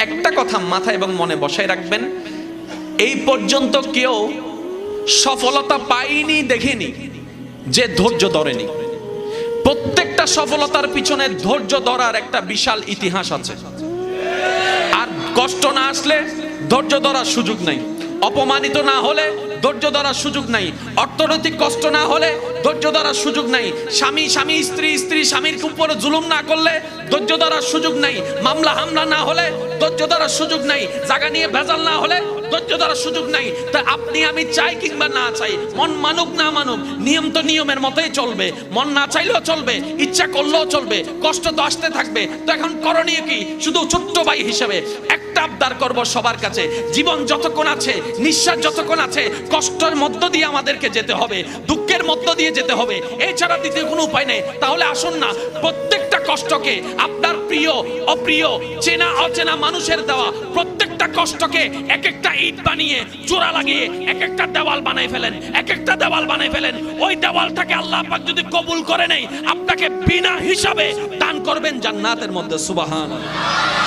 একটা কথা মাথায় এবং মনে বসায় রাখবেন, এই পর্যন্ত কেউ সফলতা পায়নি দেখিনি যে ধৈর্য ধরেনি। প্রত্যেকটা সফলতার পিছনে ধৈর্য ধরার একটা বিশাল ইতিহাস আছে। আর কষ্ট না আসলে ধৈর্য ধরার সুযোগ নাই, অপমানিত না হলে ধৈর্য ধরার সুযোগ নাই, অর্থনৈতিক কষ্ট না হলে ধৈর্য ধরার সুযোগ নাই, স্বামী স্ত্রী স্বামীর উপরে জুলুম না করলে ধৈর্য ধরার সুযোগ নাই, মামলা হামলা না হলে ধৈর্য ধরার সুযোগ নাই, জায়গা নিয়ে ভেজাল না হলে ধৈর্য ধরার সুযোগ নাই। তা আপনি আমি চাই কিংবা না চাই, মন মানুক না মানুক, নিয়ম তো নিয়মের মতোই চলবে, মন না চাইলেও চলবে, ইচ্ছা করলেও চলবে, কষ্ট তো আসতে থাকবে। তো এখন করণীয় কি? শুধু ছোট্ট ভাই হিসেবে একটা আবদার করব সবার কাছে, জীবন যতক্ষণ আছে, নিঃশ্বাস যতক্ষণ আছে, কষ্টের মধ্য দিয়ে আমাদেরকে যেতে হবে, দুঃখের মধ্য দিয়ে যেতে হবে, এছাড়া দ্বিতীয় কোনো উপায় নেই। তাহলে আসুন না প্রত্যেকটা কষ্টকে, আপনার প্রিয় অপ্রিয় চেনা অচেনা মানুষের দেওয়া প্রত্যেকটা কষ্টকে এক একটা ইট বানিয়ে চূড়া লাগিয়ে এক একটা দেওয়াল বানাই ফেলেন, এক একটা দেওয়াল বানাই ফেলেন। ওই দেওয়ালটাকে আল্লাহ পাক যদি কবুল করে নেয়, আপনাকে বিনা হিসাবে দান করবেন জান্নাতের মধ্যে। সুবহানাল্লাহ।